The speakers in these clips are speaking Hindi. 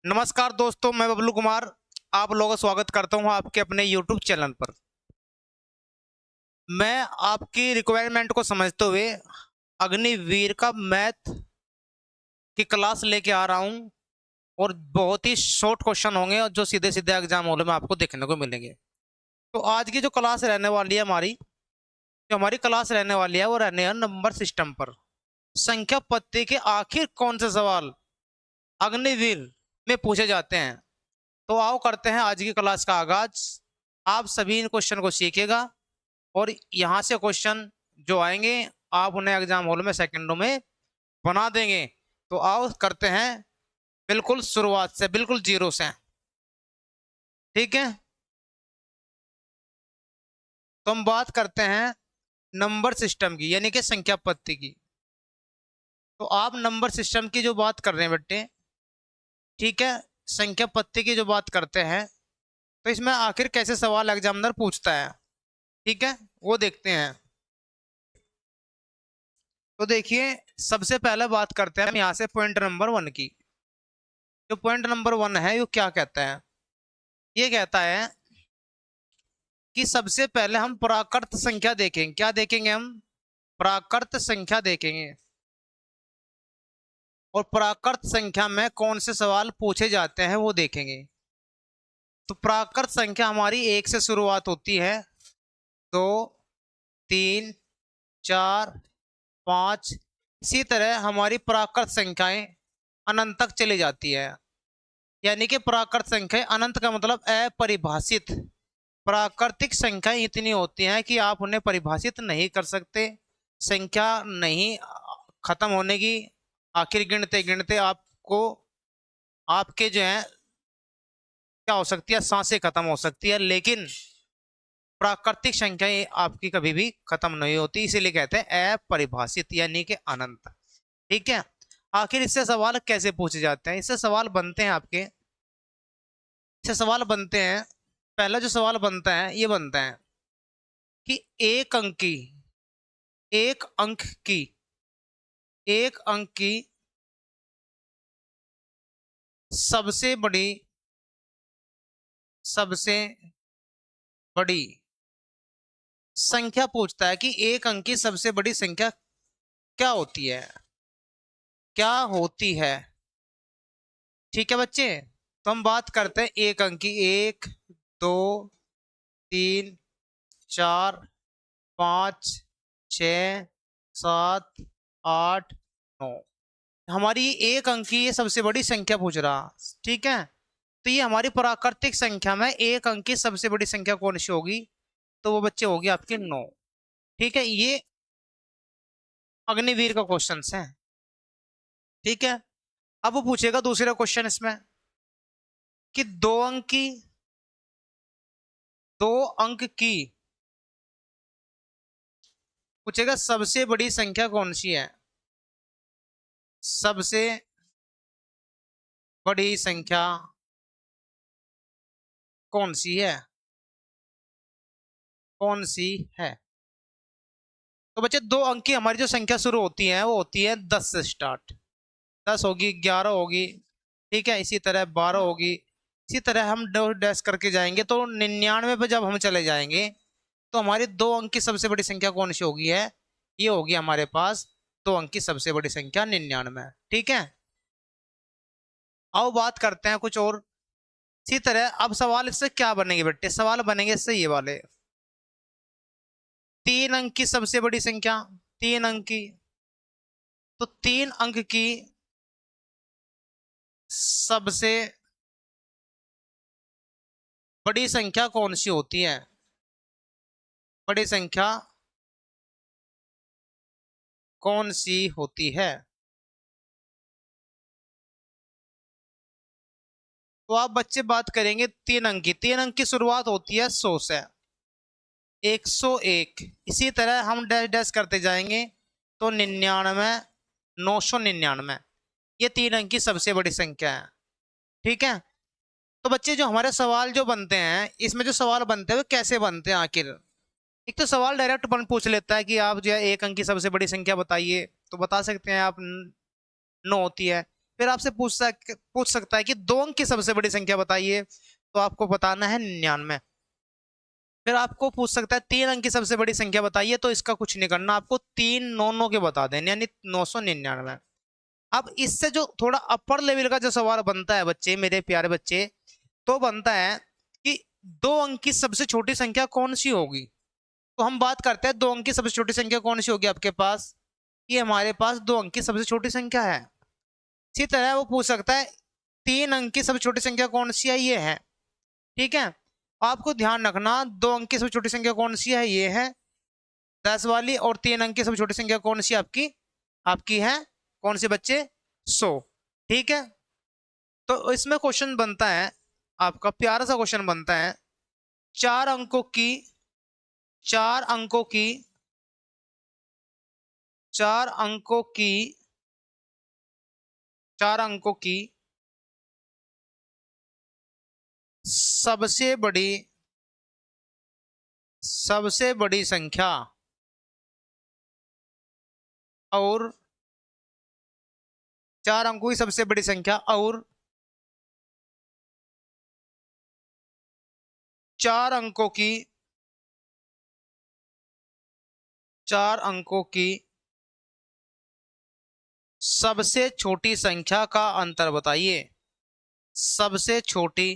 नमस्कार दोस्तों, मैं बबलू कुमार आप लोगों का स्वागत करता हूं आपके अपने YouTube चैनल पर। मैं आपकी रिक्वायरमेंट को समझते हुए अग्निवीर का मैथ की क्लास लेके आ रहा हूं और बहुत ही शॉर्ट क्वेश्चन होंगे और जो सीधे सीधे एग्जाम हॉल में आपको देखने को मिलेंगे। तो आज की जो क्लास रहने वाली है हमारी क्लास रहने वाली है वो रहने है नंबर सिस्टम पर। संख्या पत्ती के आखिर कौन से सवाल अग्निवीर में पूछे जाते हैं। तो आओ करते हैं आज की क्लास का आगाज। आप सभी इन क्वेश्चन को सीखिएगा और यहाँ से क्वेश्चन जो आएंगे आप उन्हें एग्जाम हॉल में सेकंडों में बना देंगे। तो आओ करते हैं बिल्कुल शुरुआत से, बिल्कुल जीरो से। ठीक है, तो हम बात करते हैं नंबर सिस्टम की, यानी कि संख्या पत्ती की। तो आप नंबर सिस्टम की जो बात कर रहे हैं बेटे, ठीक है, संख्या पत्ती की जो बात करते हैं, तो इसमें आखिर कैसे सवाल एग्जामिनर पूछता है, ठीक है, वो देखते हैं। तो देखिए, सबसे पहले बात करते हैं हम यहाँ से पॉइंट नंबर 1 की। जो पॉइंट नंबर 1 है, वो क्या कहता है? ये कहता है कि सबसे पहले हम प्राकृत संख्या देखेंगे। क्या देखेंगे हम? प्राकृत संख्या देखेंगे। और प्राकृत संख्या में कौन से सवाल पूछे जाते हैं वो देखेंगे। तो प्राकृत संख्या हमारी 1 से शुरुआत होती है, 2, 3, 4, 5, इसी तरह हमारी प्राकृत संख्याएं अनंत तक चली जाती है। यानी कि प्राकृत संख्या अनंत का मतलब अपरिभाषित। प्राकृतिक संख्याएं इतनी होती हैं कि आप उन्हें परिभाषित नहीं कर सकते। संख्या नहीं खत्म होने की, आखिर गिनते गिनते आपको आपके जो है क्या हो सकती है, सांसें खत्म हो सकती है, लेकिन प्राकृतिक संख्याएं आपकी कभी भी खत्म नहीं होती, इसीलिए कहते हैं अपरिभाषित यानी कि अनंत। ठीक है, आखिर इससे सवाल कैसे पूछे जाते हैं? इससे सवाल बनते हैं आपके, इससे सवाल बनते हैं। पहला जो सवाल बनता है ये बनता है कि एक अंक की एक अंक की सबसे बड़ी संख्या पूछता है कि एक अंक की सबसे बड़ी संख्या क्या होती है, क्या होती है। ठीक है बच्चे, तो हम बात करते हैं एक अंक की। 1, 2, 3, 4, 5, 6, 7, 8, 9। हमारी एक अंक की ये सबसे बड़ी संख्या पूछ रहा। ठीक है, तो ये हमारी प्राकृतिक संख्या में एक अंक की सबसे बड़ी संख्या कौन सी होगी? तो वो बच्चे होगी आपके 9। ठीक है, ये अग्निवीर का क्वेश्चन है। ठीक है, अब वो पूछेगा दूसरा क्वेश्चन इसमें कि दो अंक की पूछेगा सबसे बड़ी संख्या कौन सी है। सबसे बड़ी संख्या कौन सी है, कौन सी है? तो बच्चे दो अंक की हमारी जो संख्या शुरू होती है वो होती है 10 से स्टार्ट। 10 होगी, 11 होगी, ठीक है, इसी तरह 12 होगी, इसी तरह हम डैश करके जाएंगे। तो 99 पे जब हम चले जाएंगे तो हमारी दो अंक की सबसे बड़ी संख्या कौन सी होगी है? ये होगी हमारे पास दो अंक की सबसे बड़ी संख्या 99। ठीक है, आओ बात करते हैं कुछ और। इसी तरह अब सवाल इससे क्या बनेंगे बेटे? सवाल बनेंगे इससे ये वाले, 3 अंक की सबसे बड़ी संख्या, 3 अंक की। तो 3 अंक की सबसे बड़ी संख्या कौन सी होती है? बड़ी संख्या कौन सी होती है? तो आप बच्चे बात करेंगे 3 अंक की। 3 अंक की शुरुआत होती है 100 से, 101। इसी तरह हम डैश डैश करते जाएंगे तो 99, 999, ये 3 अंक की सबसे बड़ी संख्या है। ठीक है, तो बच्चे जो हमारे सवाल जो बनते हैं, इसमें जो सवाल बनते हैं वो कैसे बनते हैं आखिर? एक तो सवाल डायरेक्ट पूछ लेता है कि आप जो है एक अंक की सबसे बड़ी संख्या बताइए, तो बता सकते हैं आप 9 होती है। फिर आपसे पूछ सकता है कि 2 अंक की सबसे बड़ी संख्या बताइए, तो आपको बताना है 99। फिर आपको पूछ सकता है 3 अंक की सबसे बड़ी संख्या बताइए, तो इसका कुछ नहीं करना, आपको 3 9 9 के बता दें, यानी 999। अब इससे जो थोड़ा अपर लेवल का जो सवाल बनता है बच्चे, मेरे प्यारे बच्चे, तो बनता है कि 2 अंक की सबसे छोटी संख्या कौन सी होगी। तो हम बात करते हैं 2 अंक की सबसे छोटी संख्या कौन सी होगी आपके पास। ये हमारे पास 2 अंक की सबसे छोटी संख्या है। इसी तरह वो पूछ सकता है 3 अंक की सबसे छोटी संख्या कौन सी है, ये है। ठीक है, आपको ध्यान रखना 2 अंक की सबसे छोटी संख्या कौन सी है, ये है 10 वाली, और 3 अंक की सबसे छोटी संख्या कौन सी आपकी आपकी है, कौन सी बच्चे, 100। ठीक है, तो इसमें क्वेश्चन बनता है, आपका प्यारा सा क्वेश्चन बनता है, 4 अंकों की 4 अंकों की 4 अंकों की 4 अंकों की सबसे बड़ी संख्या और 4 अंकों की सबसे बड़ी संख्या और 4 अंकों की 4 अंकों की सबसे छोटी संख्या का अंतर बताइए। सबसे छोटी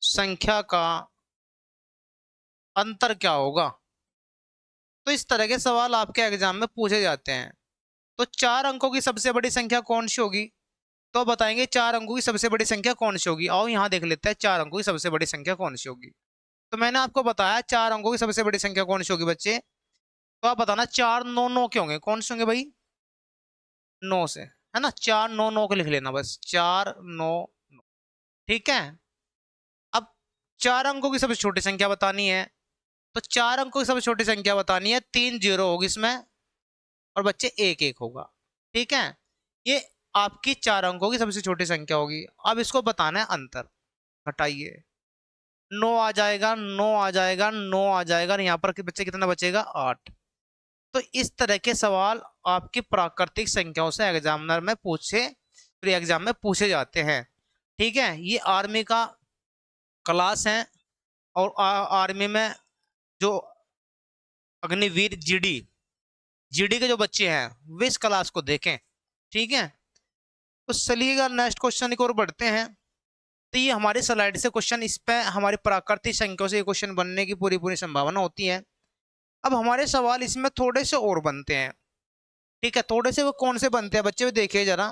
संख्या का अंतर क्या होगा। तो इस तरह के सवाल आपके एग्जाम में पूछे जाते हैं। तो 4 अंकों की सबसे बड़ी संख्या कौन सी होगी, तो बताएंगे 4 अंकों की सबसे बड़ी संख्या कौन सी होगी। आओ यहां देख लेते हैं 4 अंकों की सबसे बड़ी संख्या कौन सी होगी। तो मैंने आपको बताया 4 अंकों की सबसे बड़ी संख्या कौन सी होगी बच्चे। तो आप बताना 4 9 9 के होंगे, कौन से होंगे भाई, 9 से, है ना। 4 9 9 के लिख लेना बस, 4 9 9। ठीक है, अब 4 अंकों की सबसे छोटी संख्या बतानी है, तो 4 अंकों की सबसे छोटी संख्या बतानी है, 3 जीरो होगी इसमें, और बच्चे 1 1 होगा। ठीक है, ये आपकी 4 अंकों की सबसे छोटी संख्या होगी। अब इसको बताना है अंतर। हटाइए, 9 आ जाएगा, 9 आ जाएगा, 9 आ जाएगा, और यहाँ पर बच्चे कितना बचेगा, 8। तो इस तरह के सवाल आपकी प्राकृतिक संख्याओं से एग्जामिनर में प्री एग्जाम में पूछे जाते हैं। ठीक है, ये आर्मी का क्लास है, और आर्मी में जो अग्निवीर जीडी के जो बच्चे हैं वे इस क्लास को देखें। ठीक है, तो चलिएगा नेक्स्ट क्वेश्चन की ओर बढ़ते हैं। तो ये हमारी स्लाइड से क्वेश्चन, इस पे हमारी प्राकृतिक संख्याओं से क्वेश्चन बनने की पूरी पूरी संभावना होती है। अब हमारे सवाल इसमें थोड़े से और बनते हैं। ठीक है, थोड़े से वो कौन से बनते हैं बच्चे, वो देखिए जरा।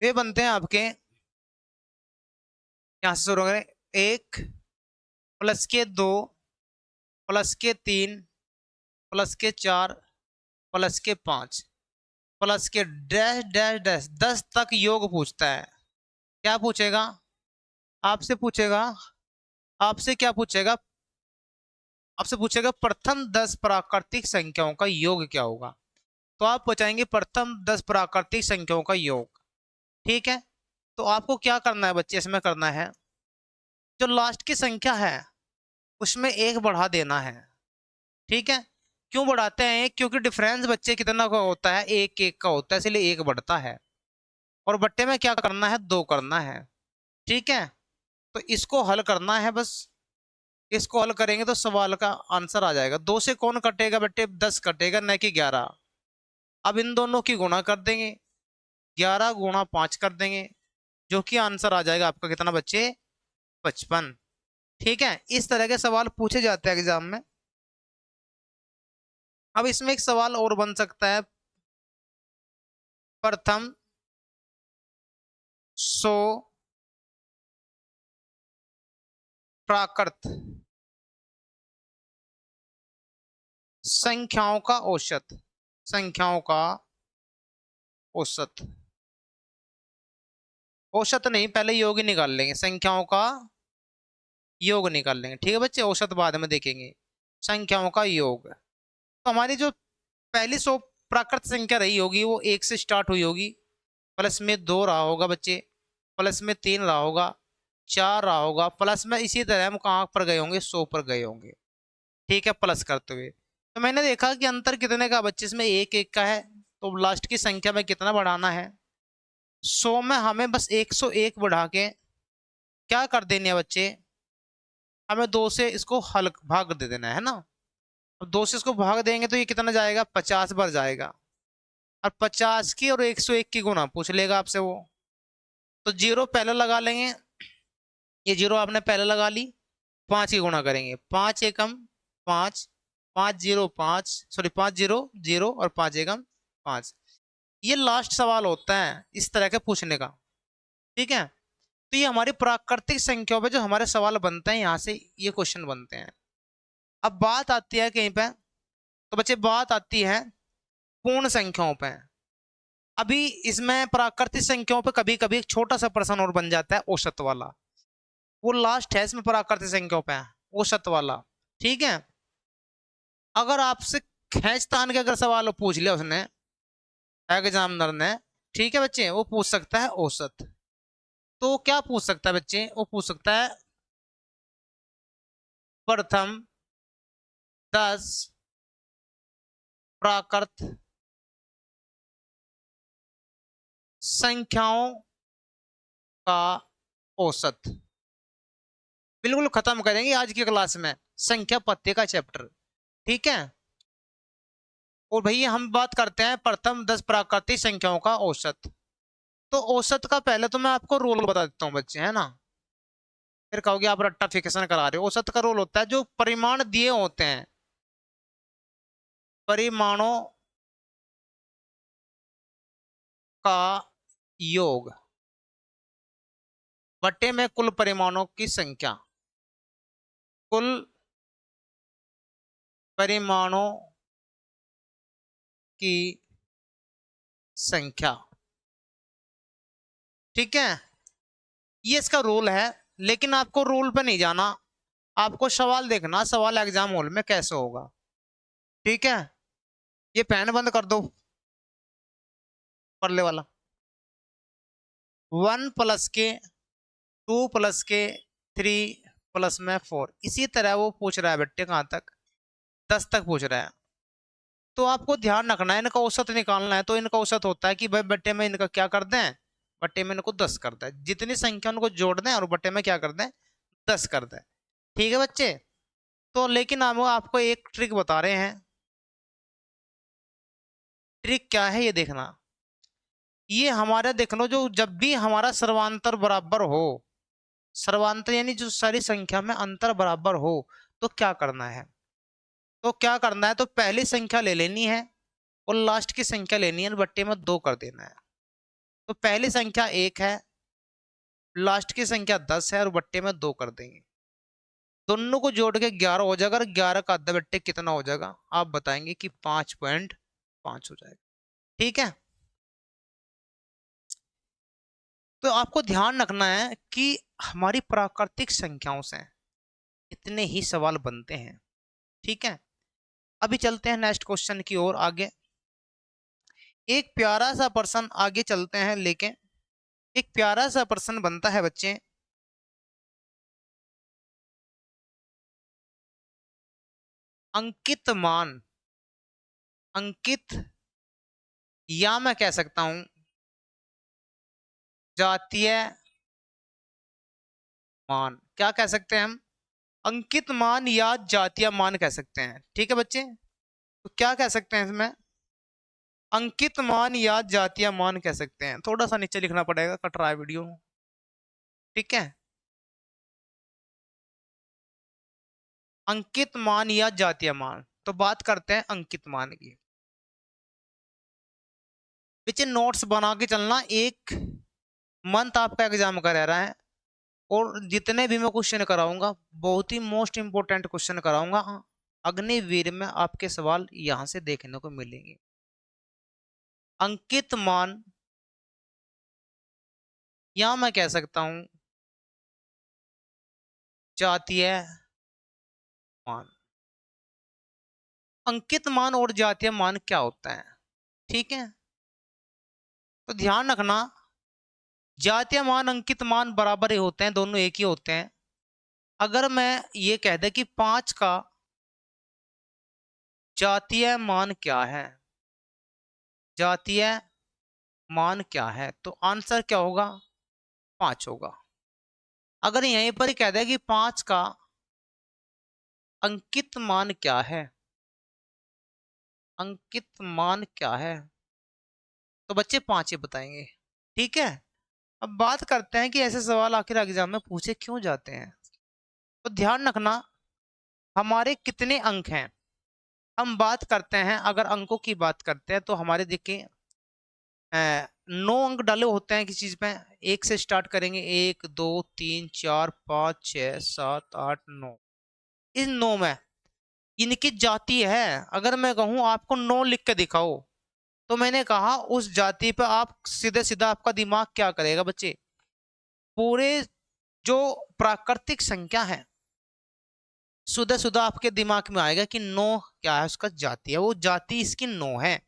वे बनते हैं आपके, यहां से शुरू करें, 1 प्लस के 2 प्लस के 3 प्लस के 4 प्लस के 5 प्लस के डैश डैश डैश 10 तक योग पूछता है। क्या पूछेगा, आपसे पूछेगा, आपसे क्या पूछेगा, आपसे पूछेगा प्रथम 10 प्राकृतिक संख्याओं का योग क्या होगा। तो आप बताएंगे प्रथम 10 प्राकृतिक संख्याओं का योग। ठीक है, तो आपको क्या करना है बच्चे, इसमें करना है जो लास्ट की संख्या है उसमें 1 बढ़ा देना है। ठीक है, क्यों बढ़ाते हैं, क्योंकि डिफरेंस बच्चे कितना का होता है, 1 1 का होता है, इसलिए 1 बढ़ता है, और बट्टे में क्या करना है, 2 करना है। ठीक है, तो इसको हल करना है बस। इसको हल करेंगे तो सवाल का आंसर आ जाएगा। 2 से कौन कटेगा बेटे, 10 कटेगा, न कि 11। अब इन दोनों की गुणा कर देंगे, 11 गुणा 5 कर देंगे, जो कि आंसर आ जाएगा आपका कितना बच्चे, 55। ठीक है, इस तरह के सवाल पूछे जाते हैं एग्जाम में। अब इसमें एक सवाल और बन सकता है, प्रथम 100 प्राकृत संख्याओं का औसत, संख्याओं का औसत, औसत नहीं, पहले योग ही निकाल लेंगे, संख्याओं का योग निकाल लेंगे। ठीक है बच्चे, औसत बाद में देखेंगे, संख्याओं का योग। तो हमारी जो पहली 100 प्राकृत संख्या रही होगी वो 1 से स्टार्ट हुई होगी, प्लस में 2 रहा होगा बच्चे, प्लस में 3 रहा होगा, 4 रहा होगा, प्लस में इसी तरह हम कहाँ पर गए होंगे, 100 पर गए होंगे। ठीक है, प्लस करते हुए तो मैंने देखा कि अंतर कितने का बच्चे, इसमें एक एक का है, तो लास्ट की संख्या में कितना बढ़ाना है, 100 में हमें बस 101 बढ़ा के क्या कर देनी है बच्चे, हमें 2 से इसको हल भाग दे देना है ना। अब 2 से इसको भाग देंगे तो ये कितना जाएगा, 50 बार जाएगा, और 50 की और 101 की गुना पूछ लेगा आपसे वो। तो जीरो पहले लगा लेंगे, ये जीरो आपने पहले लगा ली, 5 की गुणा करेंगे, 5 एकम 5, 5 जीरो 5, सॉरी 5 जीरो 0 और 5 एकम 5। ये लास्ट सवाल होता है इस तरह के पूछने का, ठीक है। तो ये हमारी प्राकृतिक संख्याओं पे जो हमारे सवाल बनते हैं, यहाँ से ये क्वेश्चन बनते हैं। अब बात आती है कहीं पे, तो बच्चे बात आती है पूर्ण संख्याओं पे। अभी इसमें प्राकृतिक संख्याओं पे कभी कभी एक छोटा सा प्रश्न और बन जाता है, औसत वाला, वो लास्ट है इसमें प्राकृतिक संख्याओं पे, औसत वाला, ठीक है। अगर आपसे खींचतान के अगर सवाल पूछ लिया उसने, एग्जामिनर ने, ठीक है बच्चे, वो पूछ सकता है औसत। तो क्या पूछ सकता है बच्चे, वो पूछ सकता है प्रथम 10 प्राकृत संख्याओं का औसत। बिल्कुल खत्म करेंगे आज की क्लास में संख्या पत्ते का चैप्टर, ठीक है। और भैया हम बात करते हैं प्रथम 10 प्राकृतिक संख्याओं का औसत। तो औसत का पहले तो मैं आपको रोल बता देता हूं बच्चे, है ना, फिर कहोगे आप रट्टाफिकेशन करा रहे हो। औसत का रोल होता है जो परिमाण दिए होते हैं, परिमाणों का योग बटे में कुल परिमाणों की संख्या, कुल परिमाणों की संख्या, ठीक है। ये इसका रूल है, लेकिन आपको रूल पे नहीं जाना, आपको सवाल देखना, सवाल एग्जाम हॉल में कैसे होगा, ठीक है। ये पेन बंद कर दो परले वाला। 1 प्लस के, 2 प्लस के, 3 प्लस में 4, इसी तरह वो पूछ रहा है बेटे, कहां तक, 10 तक पूछ रहा है। तो आपको ध्यान रखना है, इनका औसत निकालना है। तो इनका औसत होता है कि भाई बट्टे में इनका क्या कर दें, बट्टे में इनको 10 कर दें, जितनी संख्या उनको जोड़ दें और बट्टे में क्या कर दें, 10 कर दें, ठीक है बच्चे। तो लेकिन हम आपको एक ट्रिक बता रहे हैं, ट्रिक क्या है ये देखना। ये हमारा देख लो, जो जब भी हमारा सर्वांतर बराबर हो, सर्वांतर यानी जो सारी संख्या में अंतर बराबर हो, तो क्या करना है, तो क्या करना है, तो पहली संख्या ले लेनी है और लास्ट की संख्या लेनी है, बट्टे में 2 कर देना है। तो पहली संख्या 1 है, लास्ट की संख्या 10 है और बट्टे में 2 कर देंगे, दोनों को जोड़ के 11 हो जाएगा। और 11 का आधा बट्टे कितना हो जाएगा, आप बताएंगे कि 5.5 हो जाएगा, ठीक है। तो आपको ध्यान रखना है कि हमारी प्राकृतिक संख्याओं से इतने ही सवाल बनते हैं, ठीक है। अभी चलते हैं नेक्स्ट क्वेश्चन की ओर आगे। एक प्यारा सा प्रश्न आगे चलते हैं लेके, एक प्यारा सा प्रश्न बनता है बच्चे, अंकित मान, अंकित या मैं कह सकता हूं जातीय मान, क्या कह सकते हैं हम, अंकित मान या जातीय मान कह सकते हैं, ठीक है बच्चे। तो क्या कह सकते हैं इसमें, अंकित मान या जातीय मान कह सकते हैं। थोड़ा सा नीचे लिखना पड़ेगा, कट रहा है वीडियो, ठीक है। अंकित मान या जातीय मान, तो बात करते हैं अंकित मान की। बच्चे नोट्स बना के चलना, एक मंथ आपका एग्जाम का रह रहा है, और जितने भी मैं क्वेश्चन कराऊंगा बहुत ही मोस्ट इंपोर्टेंट क्वेश्चन कराऊंगा। अग्निवीर में आपके सवाल यहां से देखने को मिलेंगे। अंकित मान या मैं कह सकता हूं जातीय मान। अंकित मान और जातीय मान क्या होता है, ठीक है। तो ध्यान रखना, जातीय मान अंकित मान बराबर ही होते हैं, दोनों एक ही होते हैं। अगर मैं ये कह दे कि 5 का जातीय मान क्या है, जातीय मान क्या है, तो आंसर क्या होगा, 5 होगा। अगर यहीं पर ही कह दे कि 5 का अंकित मान क्या है, अंकित मान क्या है, तो बच्चे 5 ही बताएंगे। ठीक है। अब बात करते हैं कि ऐसे सवाल आखिर एग्जाम में पूछे क्यों जाते हैं। तो ध्यान रखना, हमारे कितने अंक हैं, हम बात करते हैं, अगर अंकों की बात करते हैं तो हमारे देखिए 9 अंक डाले होते हैं किसी चीज में। एक से स्टार्ट करेंगे, 1 2 3 4 5 6 7 8 9। इस 9 में इनकी जाति है, अगर मैं कहूं आपको 9 लिख के दिखाओ, तो मैंने कहा उस जाति पे आप सीधे सीधा आपका दिमाग क्या करेगा बच्चे, पूरे जो प्राकृतिक संख्या है सुधा सुधा आपके दिमाग में आएगा कि 9 क्या है, उसका जाति है, वो जाति इसकी 9 है।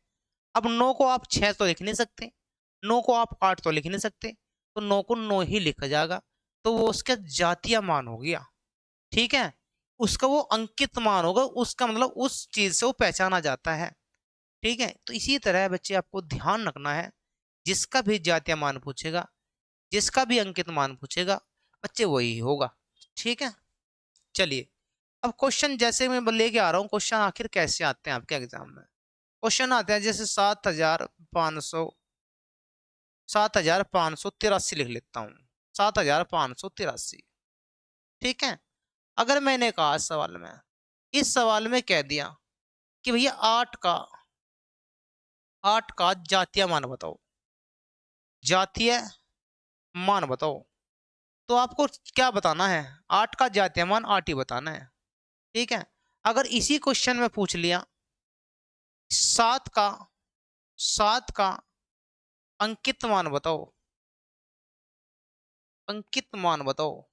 अब 9 को आप 6 तो लिख नहीं सकते, 9 को आप 8 तो लिख नहीं सकते, तो 9 को 9 ही लिखा जाएगा, तो वो उसका जातीय मान हो गया। ठीक है। उसका वो अंकित मान होगा, उसका मतलब उस चीज से वो पहचाना जाता है। ठीक है। तो इसी तरह बच्चे आपको ध्यान रखना है, जिसका भी जातीय मान पूछेगा, जिसका भी अंकित मान पूछेगा, बच्चे वही होगा। ठीक है। चलिए, अब क्वेश्चन जैसे मैं लेके आ रहा हूँ, क्वेश्चन आखिर कैसे आते हैं आपके एग्जाम में। क्वेश्चन आते हैं जैसे 7,583 लिख लेता हूँ, 7,583। ठीक है। अगर मैंने कहा इस सवाल में कह दिया कि भैया 8 का जातीय मान बताओ, जातीय मान बताओ, तो आपको क्या बताना है, 8 का जातीय मान 8 ही बताना है। ठीक है। अगर इसी क्वेश्चन में पूछ लिया 7 का 7 का अंकित मान बताओ, अंकित मान बताओ,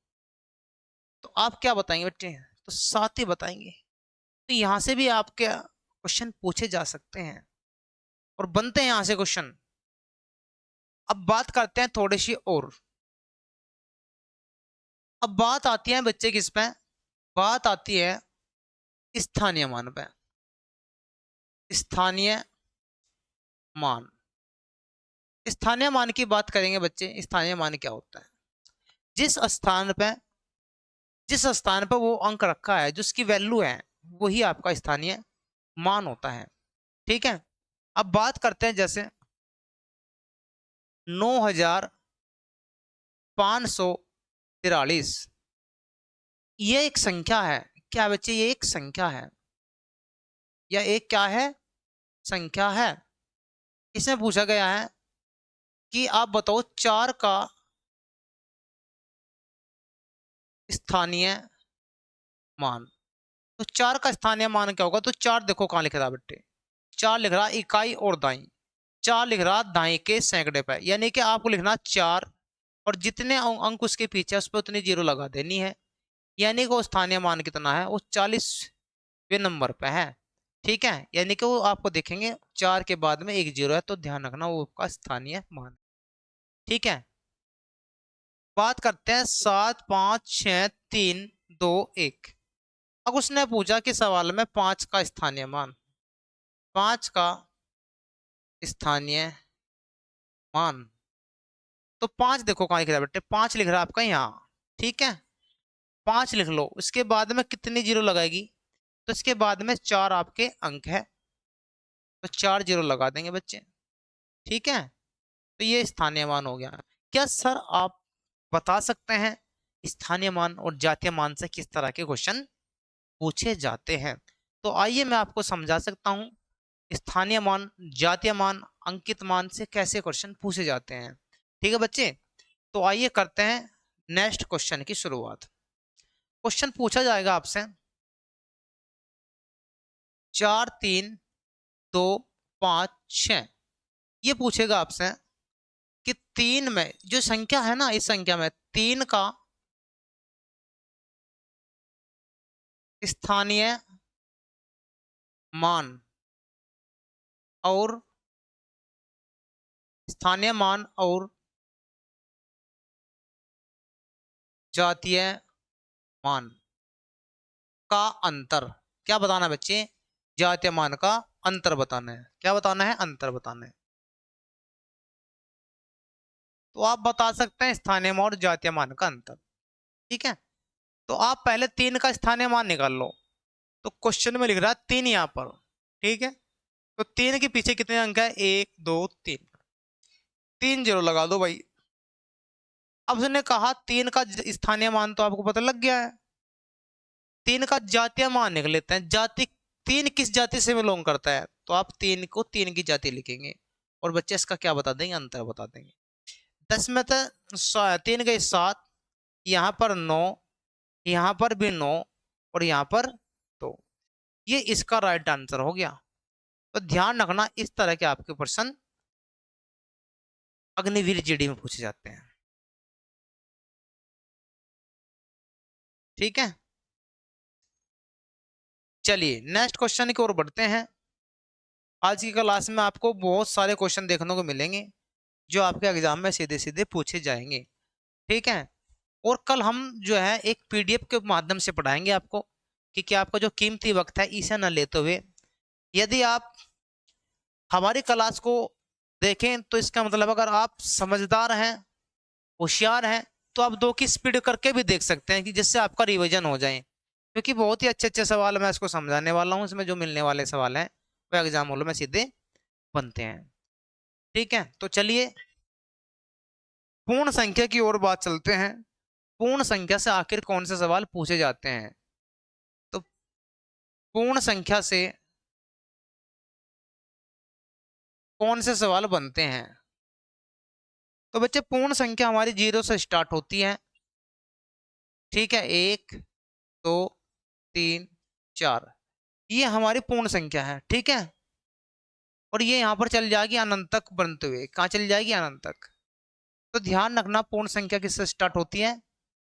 तो आप क्या बताएंगे बच्चे, तो 7 ही बताएंगे। तो यहां से भी आपके क्वेश्चन पूछे जा सकते हैं और बनते हैं यहां से क्वेश्चन। अब बात करते हैं थोड़ी सी और, अब बात आती है बच्चे किस पे, बात आती है स्थानीय मान पे। स्थानीय मान, स्थानीय मान की बात करेंगे बच्चे। स्थानीय मान क्या होता है, जिस स्थान पे जिस स्थान पर वो अंक रखा है, जिसकी वैल्यू है, वही आपका स्थानीय मान होता है। ठीक है। अब बात करते हैं जैसे 9,543, ये एक संख्या है। क्या बच्चे, ये एक संख्या है, या एक क्या है, संख्या है। इसमें पूछा गया है कि आप बताओ 4 का स्थानीय मान। तो 4 का स्थानीय मान क्या होगा, तो 4 देखो कहां लिख रहा है बेटे, 4 लिख रहा इकाई और दाई, 4 लिख रहा दाई के सैकड़े पे, यानी कि आपको लिखना 4 और जितने अंक उसके पीछे उस पर उतनी जीरो लगा देनी है, यानी कि वो स्थानीय मान कितना है, वो 40वें नंबर पे है। ठीक है। यानी कि वो आपको देखेंगे 4 के बाद में एक जीरो है, तो ध्यान रखना वो आपका स्थानीय मान। ठीक है। बात करते हैं 7, 5, 6, 3, 2, 1। अब उसने पूछा कि सवाल में 5 का स्थानीय मान, 5 का स्थानीय मान, तो 5 देखो कहाँ लिख रहा है बेटे, 5 लिख रहा है आपका यहाँ। ठीक है। 5 लिख लो, उसके बाद में कितनी जीरो लगाएगी, तो इसके बाद में 4 आपके अंक है, तो 4 जीरो लगा देंगे बच्चे। ठीक है। तो ये स्थानीय मान हो गया। क्या सर आप बता सकते हैं स्थानीय मान और जातीय मान से किस तरह के क्वेश्चन पूछे जाते हैं। तो आइए मैं आपको समझा सकता हूं स्थानीय मान, जातीय मान, अंकित मान से कैसे क्वेश्चन पूछे जाते हैं। ठीक है बच्चे। तो आइए करते हैं नेक्स्ट क्वेश्चन की शुरुआत। क्वेश्चन पूछा जाएगा आपसे 4, 3, 2, 5, 6। ये पूछेगा आपसे कि 3 में जो संख्या है ना, इस संख्या में 3 का स्थानीय मान और स्थानीय मान और जातीय मान का अंतर क्या बताना बच्चे, जातीय मान का अंतर बताना है। क्या बताना है? अंतर बताना है। तो आप बता सकते हैं स्थानीय मान और जातीय मान का अंतर। ठीक है, तो आप पहले 3 का स्थानीय मान निकाल लो। तो क्वेश्चन में लिख रहा है 3 यहाँ पर। ठीक है, तो 3 के पीछे कितने अंक है? 1 2 3, 3 जीरो लगा दो भाई। अब उसने कहा 3 का स्थानीय मान तो आपको पता लग गया है। 3 का जातीय मान निकल लेते हैं। जाति 3 किस जाति से बिलोंग करता है? तो आप 3 को 3 की जाति लिखेंगे और बच्चे इसका क्या बता देंगे? अंतर बता देंगे। 10 में तो 3 गए 7, यहाँ पर 9, यहाँ पर भी 9 और यहाँ पर 2। ये इसका राइट आंसर हो गया। तो ध्यान रखना, इस तरह के आपके प्रश्न अग्निवीर जीडी में पूछे जाते हैं। ठीक है, चलिए नेक्स्ट क्वेश्चन की ओर बढ़ते हैं। आज की क्लास में आपको बहुत सारे क्वेश्चन देखने को मिलेंगे जो आपके एग्जाम में सीधे सीधे पूछे जाएंगे। ठीक है, और कल हम जो है एक पीडीएफ के माध्यम से पढ़ाएंगे आपको, क्योंकि आपका जो कीमती वक्त है इसे न लेते हुए यदि आप हमारी क्लास को देखें तो इसका मतलब अगर आप समझदार हैं, होशियार हैं, तो आप 2 की स्पीड करके भी देख सकते हैं कि जिससे आपका रिवीजन हो जाए। क्योंकि बहुत ही अच्छे अच्छे सवाल मैं इसको समझाने वाला हूँ। इसमें जो मिलने वाले सवाल हैं वो एग्जाम हॉल में सीधे बनते हैं। ठीक है, तो चलिए पूर्ण संख्या की ओर बात चलते हैं। पूर्ण संख्या से आखिर कौन से सवाल पूछे जाते हैं? तो पूर्ण संख्या से कौन से सवाल बनते हैं? तो बच्चे पूर्ण संख्या हमारी 0 से स्टार्ट होती है। ठीक है, 1 2 3 4, ये हमारी पूर्ण संख्या है। ठीक है, और ये यहाँ पर चल जाएगी अनंत तक बनते हुए। कहाँ चली जाएगी? अनंत तक। तो ध्यान रखना, पूर्ण संख्या किससे स्टार्ट होती है?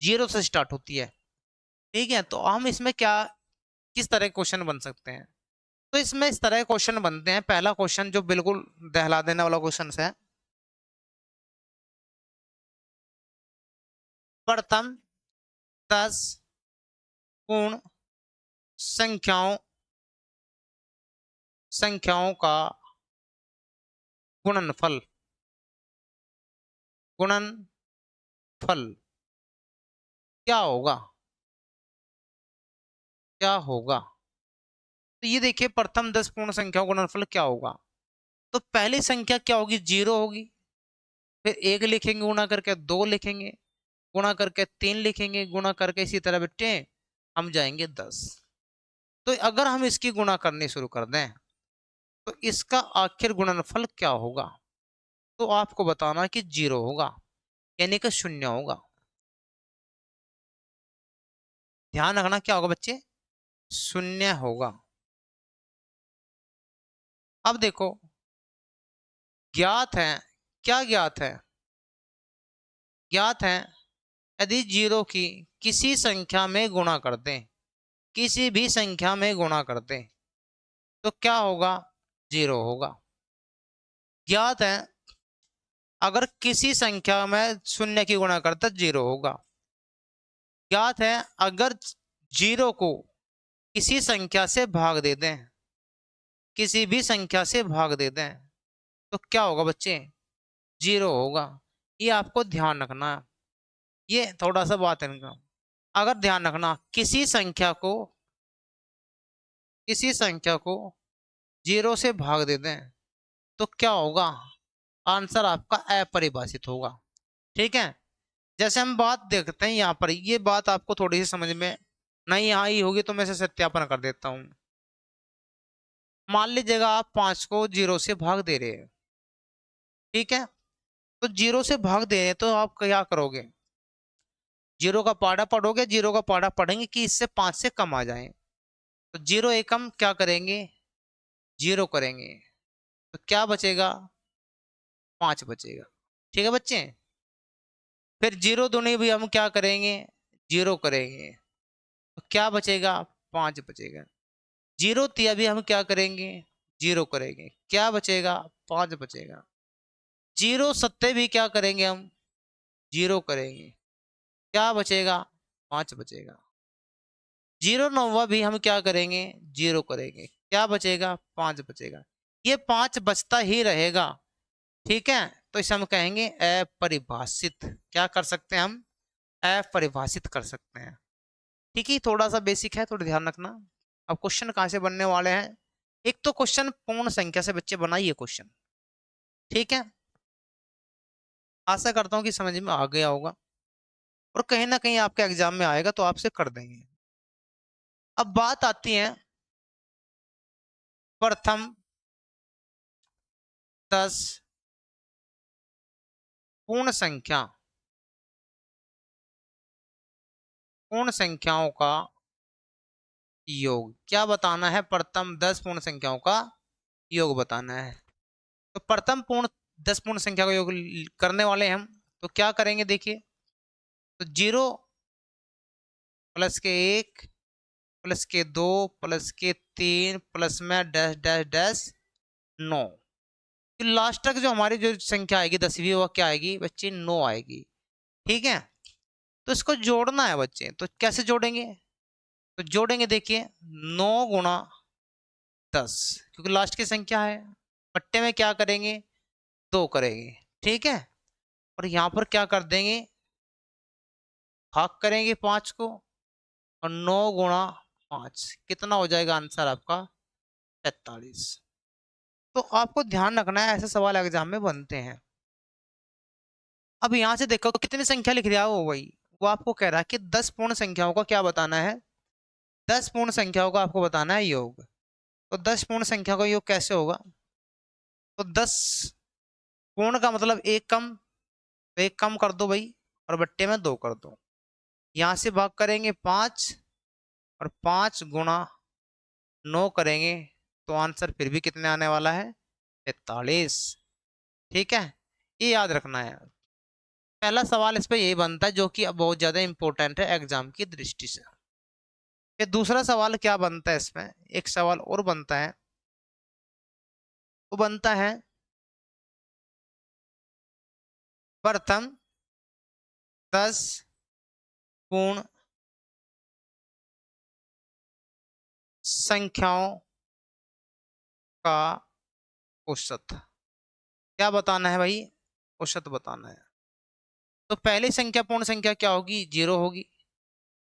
0 से स्टार्ट होती है। ठीक है, तो हम इसमें क्या किस तरह के क्वेश्चन बन सकते हैं? तो इसमें इस तरह के क्वेश्चन बनते हैं। पहला क्वेश्चन जो बिल्कुल दहला देने वाला क्वेश्चन है, प्रथम 10 पूर्ण संख्याओं का गुणनफल क्या होगा? क्या होगा? तो ये देखिए, प्रथम 10 पूर्ण संख्याओं का गुणनफल क्या होगा? तो पहली संख्या क्या होगी? 0 होगी। फिर 1 लिखेंगे, गुणा करके 2 लिखेंगे, गुणा करके 3 लिखेंगे, गुणा करके इसी तरह बेटे हम जाएंगे 10। तो अगर हम इसकी गुणा करनी शुरू कर दें तो इसका आखिर गुणनफल क्या होगा? तो आपको बताना कि 0 होगा, यानी कि 0 होगा। ध्यान रखना, क्या होगा बच्चे? 0 होगा। अब देखो, ज्ञात है, क्या ज्ञात है? ज्ञात है यदि 0 की किसी संख्या में गुणा कर दें, किसी भी संख्या में गुणा कर दें तो क्या होगा? 0 होगा। ज्ञात है अगर किसी संख्या में 0 की गुणा करते 0 होगा। ज्ञात है अगर 0 को किसी संख्या से भाग दे दें, किसी भी संख्या से भाग दे दें तो क्या होगा बच्चे? 0 होगा। ये आपको ध्यान रखना है। ये थोड़ा सा बात है इनका। अगर ध्यान रखना, किसी संख्या को 0 से भाग दे दें तो क्या होगा? आंसर आपका अपरिभाषित होगा। ठीक है, जैसे हम बात देखते हैं यहाँ पर, ये बात आपको थोड़ी सी समझ में नहीं आई होगी तो मैं इसे सत्यापन कर देता हूँ। मान लीजिएगा आप 5 को 0 से भाग दे रहे हैं। ठीक है, तो 0 से भाग दे रहे हैं तो आप क्या करोगे? 0 का पाड़ा पढ़ोगे, 0 का पाड़ा पढ़ेंगे कि इससे 5 से कम आ जाए। तो 0 एकम क्या करेंगे? 0 करेंगे, तो क्या बचेगा? 5 बचेगा। ठीक है बच्चे, फिर 0 दूनी भी हम क्या करेंगे? 0 करेंगे, तो क्या बचेगा? 5 बचेगा। 0 तिया भी हम क्या करेंगे? 0 करेंगे, क्या बचेगा? 5 बचेगा। 0 सत्ते भी क्या करेंगे हम? 0 करेंगे, क्या बचेगा? 5 बचेगा। 0 नौवा भी हम क्या करेंगे? 0 करेंगे, क्या बचेगा? 5 बचेगा। ये 5 बचता ही रहेगा, ठीक है। तो इसे हम कहेंगे अपरिभाषित। क्या कर सकते हैं हम? अपरिभाषित कर सकते हैं। ठीक है, थोड़ा सा बेसिक है, थोड़ा ध्यान रखना। अब क्वेश्चन कहाँ से बनने वाले हैं? एक तो क्वेश्चन पूर्ण संख्या से बच्चे बनाइए क्वेश्चन, ठीक है। आशा करता हूँ कि समझ में आ गया होगा, और कहीं ना कहीं आपके एग्जाम में आएगा तो आपसे कर देंगे। अब बात आती है प्रथम 10 पूर्ण संख्या, पूर्ण संख्याओं का योग। क्या बताना है? प्रथम 10 पूर्ण संख्याओं का योग बताना है। तो प्रथम 10 पूर्ण संख्या का योग करने वाले हैं हम। तो क्या करेंगे देखिए, तो 0 प्लस के 1 प्लस के 2 प्लस के 3 प्लस में डैश डैश डैश 9। फिर लास्ट तक जो हमारी जो संख्या आएगी 10वीं, वो क्या आएगी बच्चे? 9 आएगी, ठीक है। तो इसको जोड़ना है बच्चे, तो कैसे जोड़ेंगे? तो जोड़ेंगे देखिए, 9 × 10, क्योंकि लास्ट की संख्या है। बट्टे में क्या करेंगे? 2 करेंगे, ठीक है। और यहां पर क्या कर देंगे? भाग करेंगे 5 को, और 9 × 5 कितना हो जाएगा आंसर आपका? 45। तो आपको ध्यान रखना है, ऐसे सवाल एग्जाम में बनते हैं। अब यहां से देखो कितनी संख्या लिख दिया वो भाई, वो आपको कह रहा है कि 10 पूर्ण संख्याओं का क्या बताना है? 10 पूर्ण संख्याओं का आपको बताना है योग। तो 10 पूर्ण संख्या का योग कैसे होगा? तो 10 पूर्ण का मतलब एक कम, तो एक कम कर दो भाई, और बट्टे में 2 कर दो। यहां से भाग करेंगे 5, और 5 × 9 करेंगे, तो आंसर फिर भी कितने आने वाला है? 43, ठीक है। ये याद रखना है। पहला सवाल इस पे यही बनता है, जो कि अब बहुत ज्यादा इंपॉर्टेंट है एग्जाम की दृष्टि से। फिर दूसरा सवाल क्या बनता है इसमें? एक सवाल और बनता है, वो बनता है प्रथम 10 पूर्ण संख्याओं का औसत। क्या बताना है भाई? औसत बताना है। तो पहली संख्या पूर्ण संख्या क्या होगी? 0 होगी।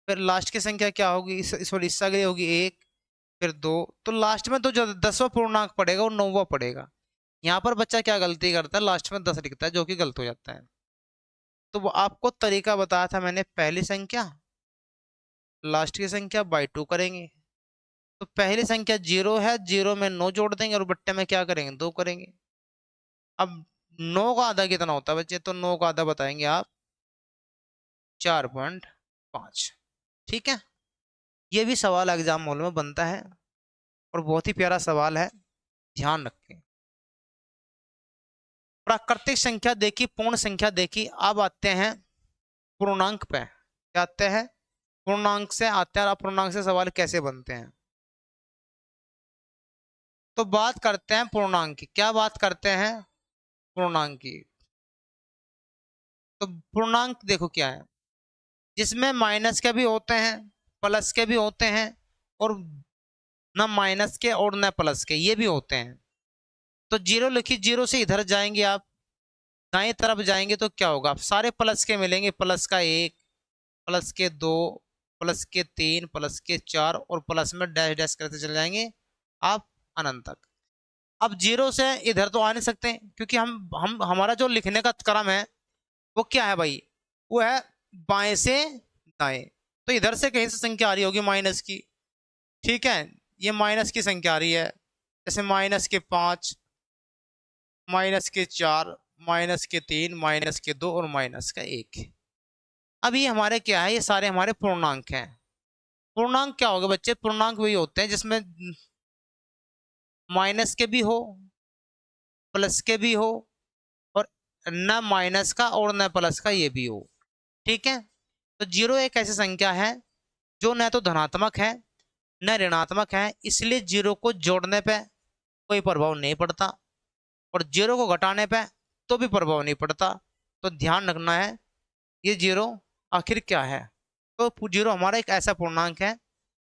फिर लास्ट की संख्या क्या होगी? इस वाली इससे अगली होगी 1, फिर 2। तो लास्ट में तो जो 10वां पूर्णांक पड़ेगा वो 9वां पड़ेगा। यहाँ पर बच्चा क्या गलती करता है? लास्ट में 10 लिखता है, जो कि गलत हो जाता है। तो वो आपको तरीका बताया था मैंने, पहली संख्या लास्ट की संख्या बाई 2 करेंगे। तो पहली संख्या 0 है, 0 में 9 जोड़ देंगे, और बट्टे में क्या करेंगे? 2 करेंगे। अब 9 का आधा कितना होता है बच्चे? तो 9 का आधा बताएंगे आप 4.5, ठीक है। ये भी सवाल एग्जाम हॉल में बनता है, और बहुत ही प्यारा सवाल है, ध्यान रखें। प्राकृतिक संख्या देखी, पूर्ण संख्या देखी, अब आते हैं पूर्णांक पे। क्या आते हैं? पूर्णांक से आते हैं। अपूर्णांक से सवाल कैसे बनते हैं? तो बात करते हैं पूर्णांक की। क्या बात करते हैं? पूर्णांक की। तो पूर्णांक देखो क्या है, जिसमें माइनस के भी होते हैं, प्लस के भी होते हैं, और न माइनस के और न प्लस के, ये भी होते हैं। तो 0 लिखी, 0 से इधर जाएंगे आप, दाएं तरफ जाएंगे तो क्या होगा? आप सारे प्लस के मिलेंगे, प्लस का 1, प्लस के 2, प्लस के 3, प्लस के 4, और प्लस में डैश डैश करते चले जाएंगे आप अनंत तक। अब 0 से इधर तो आ नहीं सकते, क्योंकि हम हमारा जो लिखने का क्रम है वो क्या है भाई? वो है बाएं से दाएं। तो इधर से कहीं से संख्या आ रही होगी माइनस की, ठीक है। ये माइनस की संख्या आ रही है, जैसे -5, -4, -3, -2 और -1। अब ये हमारे क्या है? ये सारे हमारे पूर्णांक हैं। पूर्णांक क्या होगा बच्चे? पूर्णांक वही होते हैं जिसमें माइनस के भी हो, प्लस के भी हो, और न माइनस का और न प्लस का ये भी हो, ठीक है। तो 0 एक ऐसी संख्या है जो न तो धनात्मक है न ऋणात्मक है, इसलिए 0 को जोड़ने पे कोई प्रभाव नहीं पड़ता, और 0 को घटाने पे तो भी प्रभाव नहीं पड़ता। तो ध्यान रखना है, ये 0 आखिर क्या है? तो 0 हमारा एक ऐसा पूर्णांक है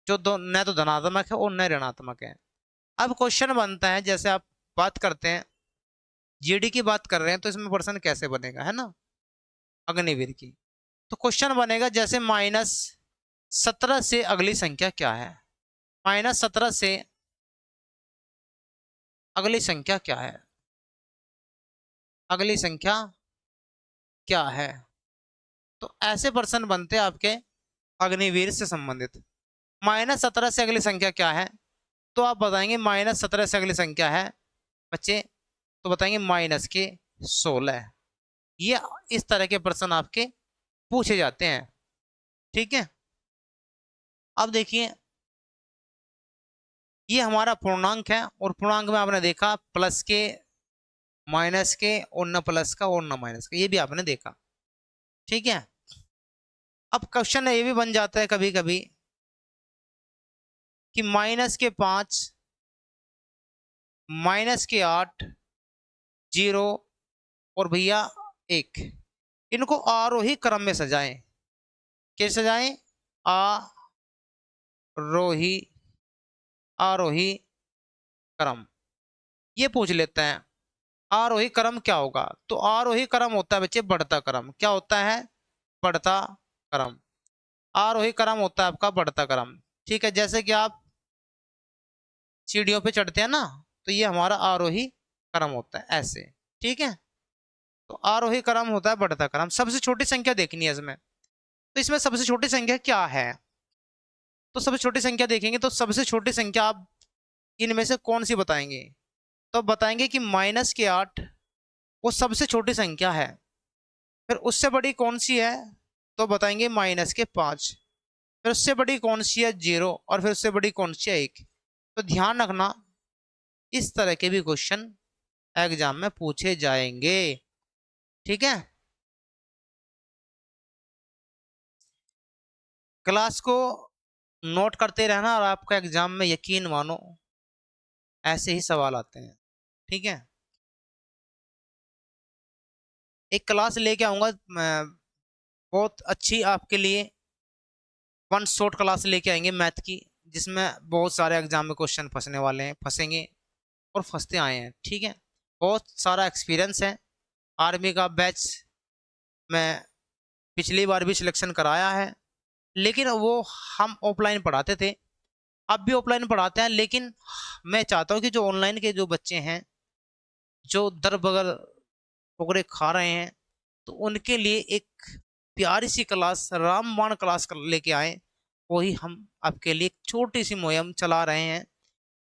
जो न तो धनात्मक है और न ऋणात्मक है। अब क्वेश्चन बनता है, जैसे आप बात करते हैं जीडी की बात कर रहे हैं, तो इसमें प्रश्न कैसे बनेगा, है ना, अग्निवीर की। तो क्वेश्चन बनेगा जैसे -17 से अगली संख्या क्या है। -17 से अगली संख्या क्या है, अगली संख्या क्या है। तो ऐसे प्रश्न बनते हैं आपके अग्निवीर से संबंधित। -17 से अगली संख्या क्या है, तो आप बताएंगे -17 से अगली संख्या है बच्चे, तो बताएंगे -16। ये इस तरह के प्रश्न आपके पूछे जाते हैं। ठीक है, अब देखिए ये हमारा पूर्णांक है, और पूर्णांक में आपने देखा प्लस के, माइनस के, और न प्लस का और न माइनस का, ये भी आपने देखा। ठीक है, अब क्वेश्चन ये भी बन जाता है कभी कभी कि -5, -8, 0 और भैया 1, इनको आरोही क्रम में सजाएं। कैसे सजाएं? आरोही, आरोही क्रम, ये पूछ लेते हैं। आरोही क्रम क्या होगा? तो आरोही क्रम होता है बच्चे बढ़ता क्रम। क्या होता है? बढ़ता क्रम। आरोही क्रम होता है आपका बढ़ता क्रम। ठीक है, जैसे कि आप सीढ़ियों पे चढ़ते हैं ना, तो ये हमारा आरोही क्रम होता है ऐसे। ठीक है, तो आरोही क्रम होता है बढ़ता क्रम। सबसे छोटी संख्या देखनी है इसमें, तो इसमें सबसे छोटी संख्या क्या है? तो सबसे छोटी संख्या देखेंगे, तो सबसे छोटी संख्या आप इनमें से कौन सी बताएंगे? तो बताएंगे कि -8 वो सबसे छोटी संख्या है। फिर उससे बड़ी कौन सी है? तो बताएंगे -5। फिर उससे बड़ी कौन सी है? 0। और फिर उससे बड़ी कौन सी है? 1। तो ध्यान रखना, इस तरह के भी क्वेश्चन एग्जाम में पूछे जाएंगे। ठीक है, क्लास को नोट करते रहना, और आपका एग्जाम में यकीन मानो ऐसे ही सवाल आते हैं। ठीक है, एक क्लास लेके आऊंगा बहुत अच्छी आपके लिए, वन शॉट क्लास लेके आएंगे मैथ की, जिसमें बहुत सारे एग्जाम में क्वेश्चन फंसने वाले हैं, फंसेंगे और फंसते आए हैं। ठीक है, बहुत सारा एक्सपीरियंस है। आर्मी का बैच में पिछली बार भी सिलेक्शन कराया है, लेकिन वो हम ऑफलाइन पढ़ाते थे, अब भी ऑफलाइन पढ़ाते हैं। लेकिन मैं चाहता हूँ कि जो ऑनलाइन के जो बच्चे हैं, जो दर बगल ठोकरे खा रहे हैं, तो उनके लिए एक प्यारी सी क्लास, रामबाण क्लास लेके आए। वही हम आपके लिए एक छोटी सी मुहिम चला रहे हैं।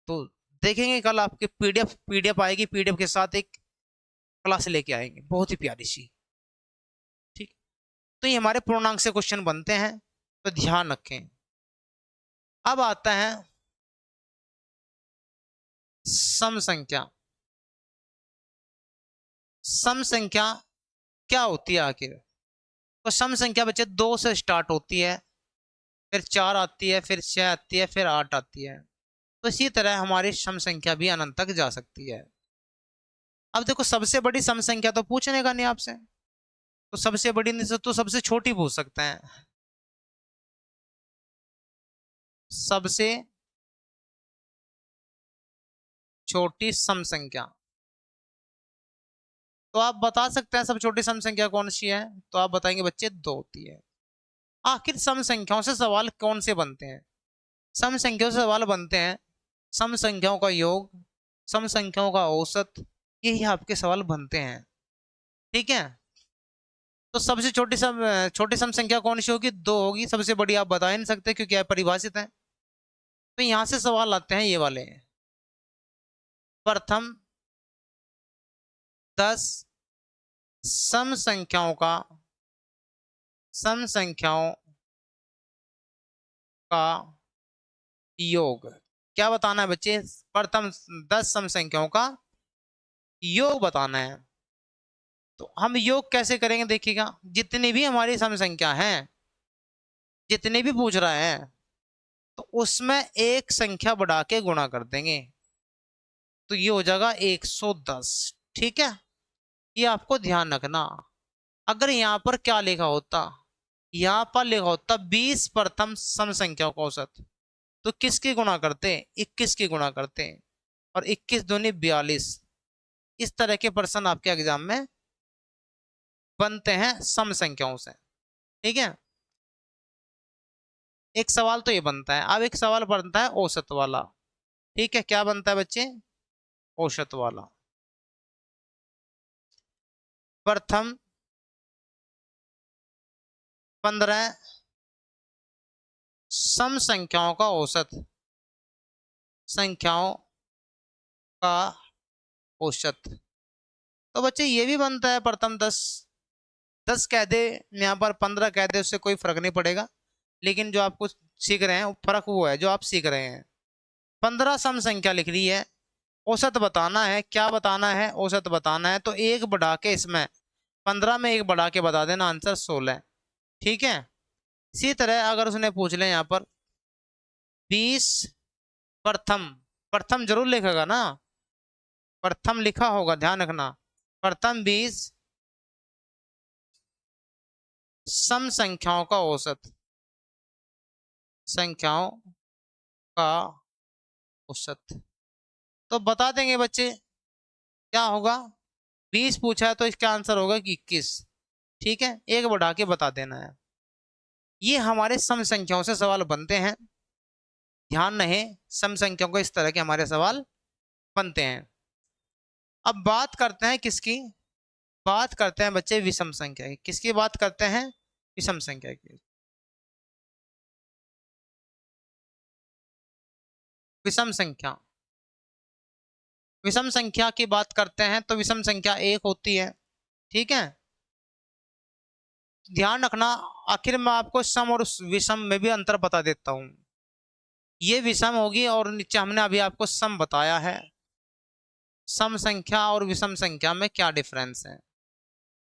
तो देखेंगे कल आपके पीडीएफ आएगी, पीडीएफ के साथ एक क्लास लेके आएंगे बहुत ही प्यारी सी। ठीक, तो ये हमारे पूर्णांक से क्वेश्चन बनते हैं, तो ध्यान रखें। अब आता है सम संख्या। सम संख्या क्या होती है आखिर? तो सम संख्या बच्चे 2 से स्टार्ट होती है, फिर 4 आती है, फिर 6 आती है, फिर 8 आती है। तो इसी तरह हमारी सम संख्या भी अनंत तक जा सकती है। अब देखो, सबसे बड़ी सम संख्या तो पूछने का नहीं आपसे, तो सबसे बड़ी नहीं तो सबसे छोटी पूछ सकते हैं। सबसे छोटी सम संख्या, तो आप बता सकते हैं सबसे छोटी सम संख्या कौन सी है? तो आप बताएंगे बच्चे 2 होती है। आखिर सम संख्याओं से सवाल कौन से बनते हैं? सम संख्याओं से सवाल बनते हैं सम संख्याओं का योग, सम संख्याओं का औसत, यही आपके सवाल बनते हैं। ठीक है, तो सबसे छोटी सम संख्या कौन सी होगी? 2 होगी। सबसे बड़ी आप बता ही नहीं सकते क्योंकि आप परिभाषित है। तो यहां से सवाल आते हैं ये वाले। प्रथम 10 सम संख्याओं का, सम संख्याओं का योग। क्या बताना है बच्चे? प्रथम 10 सम संख्याओं का योग बताना है। तो हम योग कैसे करेंगे? देखिएगा, जितनी भी हमारी सम संख्या है, जितने भी पूछ रहा है, तो उसमें एक संख्या बढ़ा के गुणा कर देंगे, तो ये हो जाएगा 110। ठीक है, ये आपको ध्यान रखना। अगर यहाँ पर क्या लिखा होता? यहाँ पर लिखा होता 20 प्रथम सम संख्याओं का औसत, तो किसकी गुणा करते? 21 की गुणा करते। और 21 दूनी 42। इस तरह के प्रश्न आपके एग्जाम में बनते हैं सम संख्याओं से। ठीक है, एक सवाल तो ये बनता है। अब एक सवाल बनता है औसत वाला। ठीक है, क्या बनता है बच्चे? औसत वाला। प्रथम 15 सम संख्याओं का औसत, संख्याओं का औसत। तो बच्चे ये भी बनता है प्रथम 10 कह दे, यहाँ पर 15 कह दे, उससे कोई फर्क नहीं पड़ेगा। लेकिन जो आपको सीख रहे हैं फर्क वो है जो आप सीख रहे हैं। 15 सम संख्या लिख ली है, औसत बताना है। क्या बताना है? औसत बताना है। तो एक बढ़ा के इसमें 15 में एक बढ़ा के बता देना, आंसर 16। ठीक है, इसी तरह अगर उसने पूछ ले यहाँ पर 20 प्रथम, प्रथम जरूर लिखेगा ना, प्रथम लिखा होगा, ध्यान रखना। प्रथम 20 सम संख्याओं का औसत, संख्याओं का औसत। तो बता देंगे बच्चे क्या होगा। 20 पूछा है तो इसका आंसर होगा कि 21। ठीक है, एक बढ़ा के बता देना है। ये हमारे सम संख्याओं से सवाल बनते हैं। ध्यान रहे, सम संख्याओं को इस तरह के हमारे सवाल बनते हैं। अब बात करते हैं किसकी? बात करते हैं बच्चे विषम संख्या की। किसकी बात करते हैं? विषम संख्या की। विषम संख्या, विषम संख्या की बात करते हैं तो विषम संख्या एक होती है। ठीक है, ध्यान रखना। आखिर मैं आपको सम और विषम में भी अंतर बता देता हूं। ये विषम होगी और नीचे हमने अभी आपको सम बताया है। सम संख्या और विषम संख्या में क्या डिफरेंस है?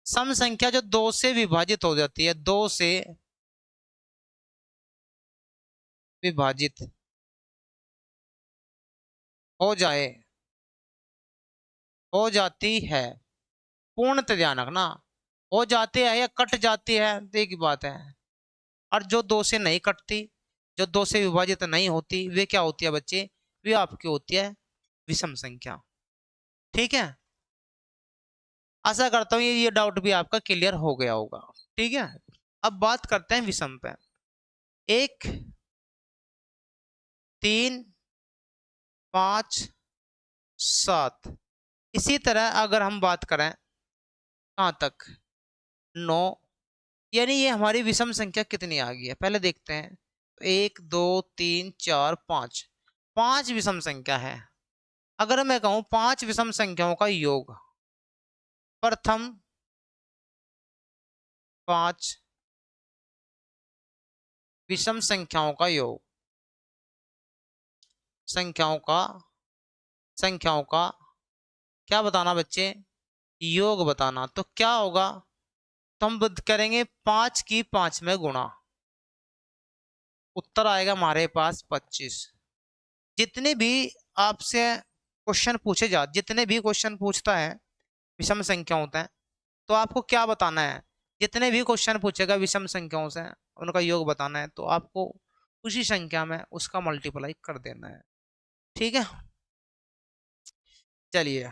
सम संख्या जो 2 से विभाजित हो जाती है, 2 से विभाजित हो जाए, हो जाती है, पूर्णतः ध्यान रखना, हो जाती है या कट जाती है, तो एक ही बात है। और जो 2 से नहीं कटती, जो 2 से विभाजित नहीं होती, वे क्या होती है बच्चे? वे आपकी होती है विषम संख्या। ठीक है, आशा करता हूँ ये डाउट भी आपका क्लियर हो गया होगा। ठीक है, अब बात करते हैं विषम पे। 1 3 5 7। इसी तरह अगर हम बात करें कहाँ तक, 9, यानी ये हमारी विषम संख्या कितनी आ गई है पहले देखते हैं। 1 2 3 4 5, 5 विषम संख्या है। अगर मैं कहूं 5 विषम संख्याओं का योग, प्रथम 5 विषम संख्याओं का योग, संख्याओं का, संख्याओं का क्या बताना बच्चे? योग बताना। तो क्या होगा? तो हम करेंगे 5 की 5 में गुणा, उत्तर आएगा हमारे पास 25। जितने भी आपसे क्वेश्चन पूछे जा, जितने भी क्वेश्चन पूछता है विषम संख्या होता है, तो आपको क्या बताना है? जितने भी क्वेश्चन पूछेगा विषम संख्याओं से, उनका योग बताना है। तो आपको उसी संख्या में उसका मल्टीप्लाई कर देना है। ठीक है, चलिए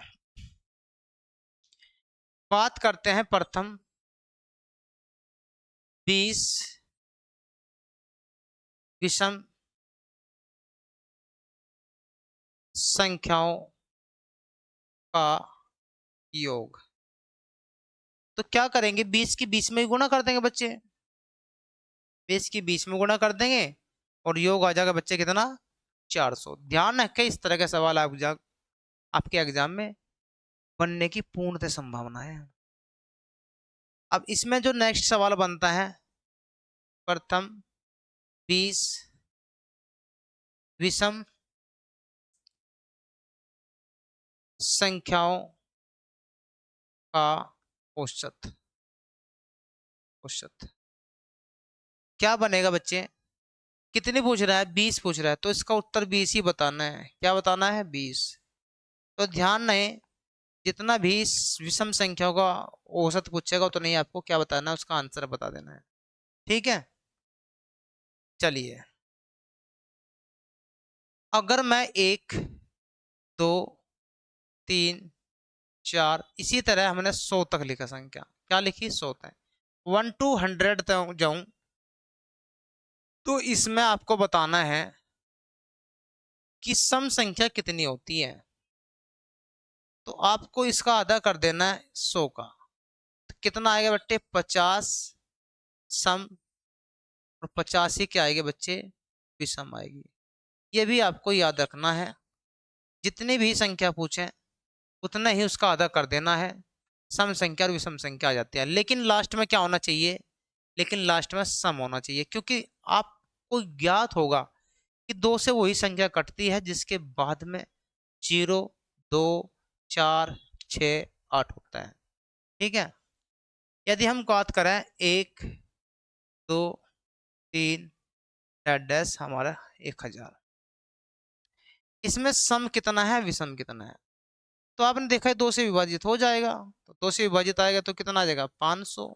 बात करते हैं प्रथम 20 विषम संख्याओं का योग। तो क्या करेंगे? 20 की 20 में गुणा कर देंगे बच्चे, 20 की 20 में गुणा कर देंगे और योग आ जाएगा बच्चे कितना? 400। ध्यान रखें, इस तरह के सवाल आपके एग्जाम में बनने की पूर्णतः संभावना है। अब इसमें जो नेक्स्ट सवाल बनता है, प्रथम 20 विषम संख्याओं का औसत, औसत क्या बनेगा बच्चे? कितनी पूछ रहा है? 20 पूछ रहा है, तो इसका उत्तर 20 ही बताना है। क्या बताना है? 20। तो ध्यान रहे, जितना भी विषम संख्याओं का औसत पूछेगा तो नहीं, आपको क्या बताना है? उसका आंसर बता देना है। ठीक है, चलिए अगर मैं 1 2, 3, 4, इसी तरह हमने 100 तक लिखा संख्या। क्या लिखी? 100 तक। 1 to 100 तक जाऊं तो इसमें आपको बताना है कि सम संख्या कितनी होती है। तो आपको इसका आधा कर देना है 100 का। तो कितना आएगा बच्चे? 50 सम, और 50 ही क्या आएगी बच्चे? विषम आएगी। ये भी आपको याद रखना है, जितनी भी संख्या पूछे उतना ही उसका आधा कर देना है। सम संख्या और विषम संख्या आ जाती है, लेकिन लास्ट में क्या होना चाहिए? लेकिन लास्ट में सम होना चाहिए, क्योंकि आपको ज्ञात होगा कि 2 से वही संख्या कटती है जिसके बाद में 0, 2, 4, 6, 8 होता है। ठीक है। यदि हम बात करें 1, 2, 3 डैश हमारा 1000, इसमें सम कितना है, विषम कितना है? तो आपने देखा है 2 से विभाजित हो जाएगा, तो 2 से विभाजित आएगा तो कितना आ जाएगा? 500।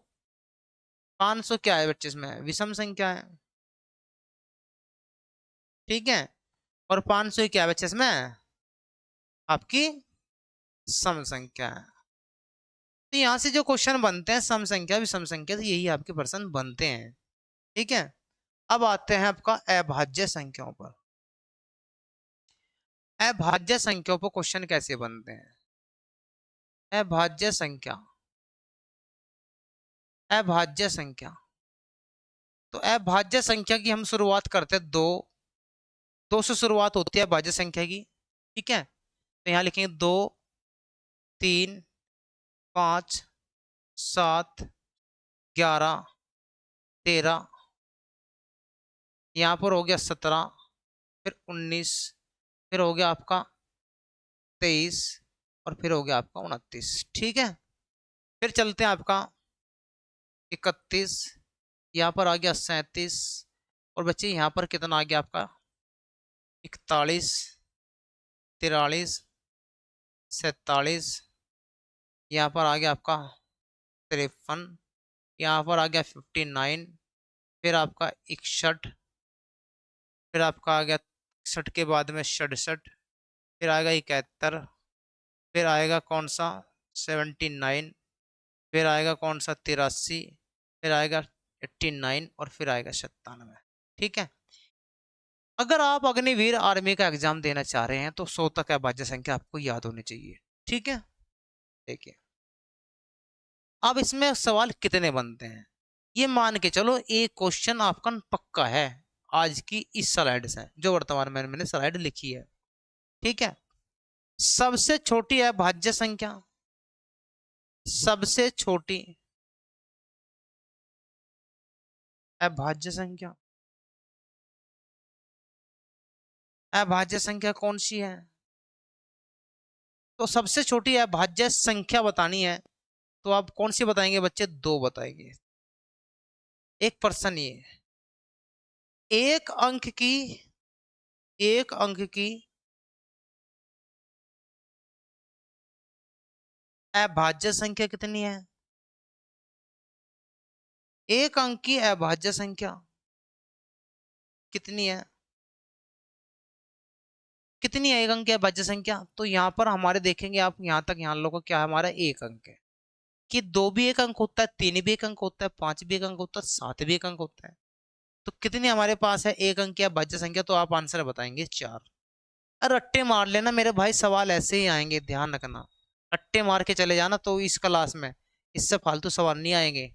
500 क्या है बच्चे? इसमें विषम संख्या है। ठीक है। और 500 क्या है बच्चे? इसमें आपकी सम संख्या है। तो यहां से जो क्वेश्चन बनते हैं सम संख्या विषम संख्या, तो यही आपके प्रश्न बनते हैं। ठीक है। अब आते हैं आपका अभाज्य संख्याओं पर। अभाज्य संख्याओं पर क्वेश्चन कैसे बनते हैं? अभाज्य संख्या, अभाज्य संख्या, तो अभाज्य संख्या की हम शुरुआत करते हैं 2। 2 से शुरुआत होती है अभाज्य संख्या की। ठीक है। तो यहां लिखेंगे 2, 3, 5, 7, 11, 13, यहाँ पर हो गया 17, फिर 19, फिर हो गया आपका 23, और फिर हो गया आपका 29। ठीक है। फिर चलते हैं आपका 31, यहाँ पर आ गया 37, और बच्चे यहाँ पर कितना आ गया आपका? 41, 43, 47, यहाँ पर आ गया आपका 53, यहाँ पर आ गया 59, फिर आपका 61, फिर आपका आ गया 61 के बाद में 67, फिर आएगा 71, फिर आएगा कौन सा? 79, फिर आएगा कौन सा? 83, फिर आएगा 89, और फिर आएगा 97। ठीक है। अगर आप अग्निवीर आर्मी का एग्जाम देना चाह रहे हैं तो 100 तक अभाज्य संख्या आपको याद होनी चाहिए। ठीक है। देखिए अब इसमें सवाल कितने बनते हैं, ये मान के चलो एक क्वेश्चन आपका पक्का है आज की इस स्लाइड से, जो वर्तमान में मैंने स्लाइड लिखी है। ठीक है। सबसे छोटी अभाज्य संख्या, सबसे छोटी अभाज्य संख्या, अभाज्य संख्या कौन सी है? तो सबसे छोटी अभाज्य संख्या बतानी है तो आप कौन सी बताएंगे बच्चे? 2 बताएंगे। एक पर्सन, ये एक अंक की, एक अंक की अभाज्य संख्या कितनी है? एक अंक की अभाज्य संख्या कितनी है? कितनी है एक अंक की अभाज्य संख्या? तो यहाँ पर हमारे देखेंगे आप यहाँ तक, यहाँ लोगों को क्या है? हमारा एक अंक है। कि 2 भी एक अंक होता है, 3 भी एक अंक होता है, 5 भी एक अंक होता है, 7 भी एक अंक होता है। तो कितनी हमारे पास है एक अंक की अभाज्य संख्या? तो आप आंसर बताएंगे 4। अरे रट्टे मार लेना मेरे भाई, सवाल ऐसे ही आएंगे, ध्यान रखना। रट्टे मार के चले जाना तो इस क्लास में इससे फालतू सवाल नहीं आएंगे।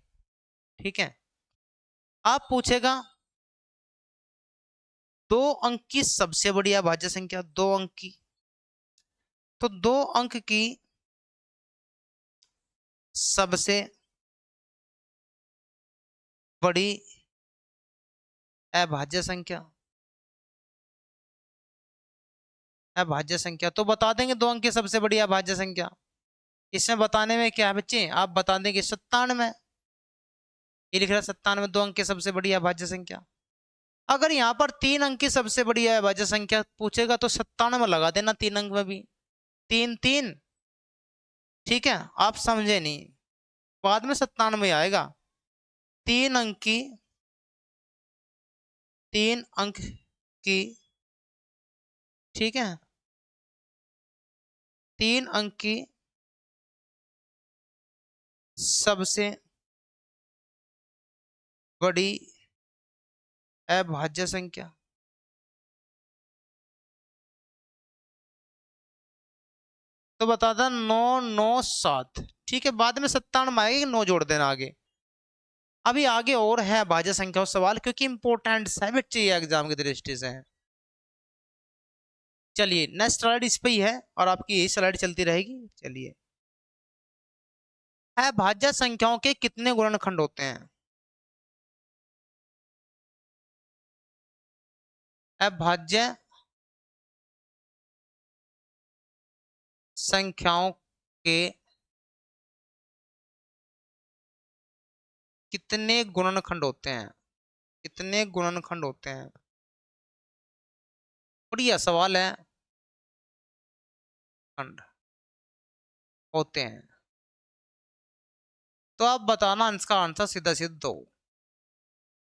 ठीक है। आप पूछेगा 2 अंक की सबसे बड़ी अभाज्य संख्या, 2 अंक की। तो 2 अंक की सबसे बड़ी अभाज्य संख्या, अभाज्य संख्या तो बता देंगे 2 अंक की सबसे बड़ी अभाज्य संख्या। इसमें बताने में क्या है बच्चे? आप बता देंगे 97। ये लिख रहा है 97, 2 अंक की सबसे बड़ी अभाज्य संख्या। अगर यहाँ पर 3 अंक की सबसे बड़ी अभाज्य संख्या पूछेगा तो 97 लगा देना 3 अंक में भी। 3 3। ठीक है। आप समझे नहीं, बाद में 97 आएगा। 3 अंक की, 3 अंक की, ठीक है, 3 अंक की सबसे बड़ी अभाज्य संख्या। तो बता था 997। ठीक है, बाद में 97 आएगी, 9 जोड़ देना आगे। अभी आगे और है भाज्य संख्या सवाल, क्योंकि इंपॉर्टेंट है बच्चे, ये एग्जाम की दृष्टि से है। चलिए नेक्स्ट स्लाइड इस पे ही है और आपकी यही स्लाइड चलती रहेगी। चलिए, अभाज्य संख्याओं के कितने गुणनखंड होते हैं? अभाज्य संख्याओं के कितने गुणनखंड होते हैं? कितने गुणनखंड होते हैं? बढ़िया सवाल है। खंड होते हैं, तो आप बताना इसका आंसर सीधा सीधा दो।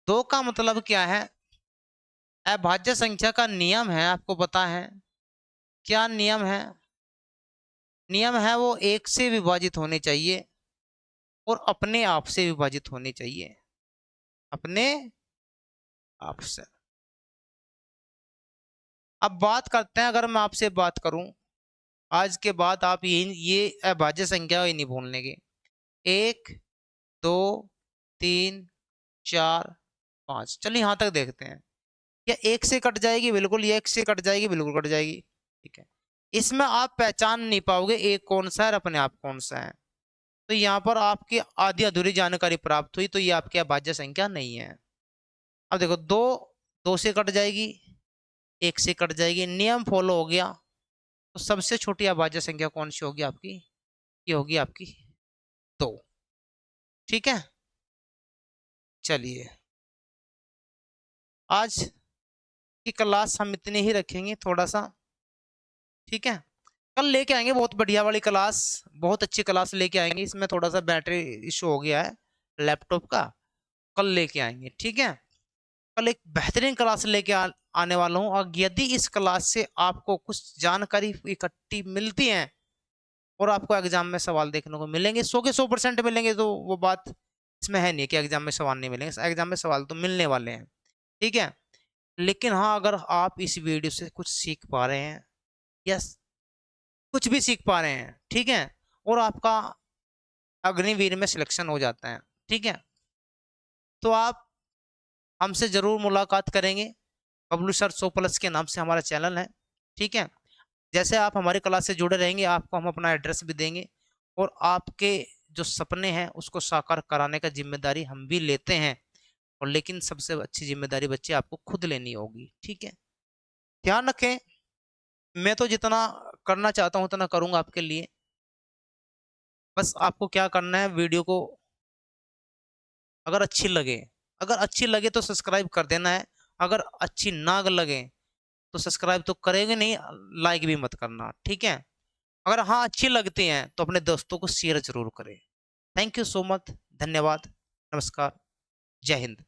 दो का मतलब क्या है? अभाज्य संख्या का नियम है, आपको पता है क्या नियम है? नियम है वो एक से विभाजित होने चाहिए और अपने आप से विभाजित होने चाहिए, अपने आप से। अब बात करते हैं, अगर मैं आपसे बात करूं आज के बाद आप ये अभाज्य संख्या ही नहीं भूलने के। 1 2 3 4 5, चलिए यहां तक देखते हैं। या एक से कट जाएगी बिल्कुल, ये एक से कट जाएगी बिल्कुल, कट जाएगी। ठीक है, इसमें आप पहचान नहीं पाओगे एक कौन सा है और अपने आप कौन सा है। तो यहाँ पर आपकी आधी अधूरी जानकारी प्राप्त हुई, तो ये आपकी अभाज्य संख्या नहीं है। अब देखो, दो दो से कट जाएगी, एक से कट जाएगी, नियम फॉलो हो गया। तो सबसे छोटी अभाज्य संख्या कौन सी होगी आपकी? ये होगी आपकी 2। ठीक है, चलिए आज की क्लास हम इतने ही रखेंगे थोड़ा सा। ठीक है, कल लेके आएंगे बहुत बढ़िया वाली क्लास, बहुत अच्छी क्लास लेके आएंगे। इसमें थोड़ा सा बैटरी इशू हो गया है लैपटॉप का, कल लेके आएंगे। ठीक है, कल एक बेहतरीन क्लास लेके आने वाला हूँ। और यदि इस क्लास से आपको कुछ जानकारी इकट्ठी मिलती है और आपको एग्जाम में सवाल देखने को मिलेंगे, 100 के 100% मिलेंगे, तो वो बात इसमें है नहीं कि एग्जाम में सवाल नहीं मिलेंगे, एग्जाम में सवाल तो मिलने वाले हैं। ठीक है, लेकिन हाँ, अगर आप इस वीडियो से कुछ सीख पा रहे हैं या कुछ भी सीख पा रहे हैं, ठीक है, और आपका अग्निवीर में सिलेक्शन हो जाता है, ठीक है, तो आप हमसे जरूर मुलाकात करेंगे। बबलू सर 100+ के नाम से हमारा चैनल है। ठीक है, जैसे आप हमारी क्लास से जुड़े रहेंगे, आपको हम अपना एड्रेस भी देंगे और आपके जो सपने हैं उसको साकार कराने का जिम्मेदारी हम भी लेते हैं। और लेकिन सबसे अच्छी जिम्मेदारी बच्चे आपको खुद लेनी होगी। ठीक है, ध्यान रखें, मैं तो जितना करना चाहता हूँ उतना करूंगा आपके लिए। बस आपको क्या करना है, वीडियो को अगर अच्छी लगे, तो सब्सक्राइब कर देना है। अगर अच्छी ना लगे तो सब्सक्राइब तो करेंगे नहीं, लाइक भी मत करना। ठीक है, अगर हाँ अच्छी लगती हैं तो अपने दोस्तों को शेयर जरूर करें। थैंक यू सो मच, धन्यवाद, नमस्कार, जय हिंद।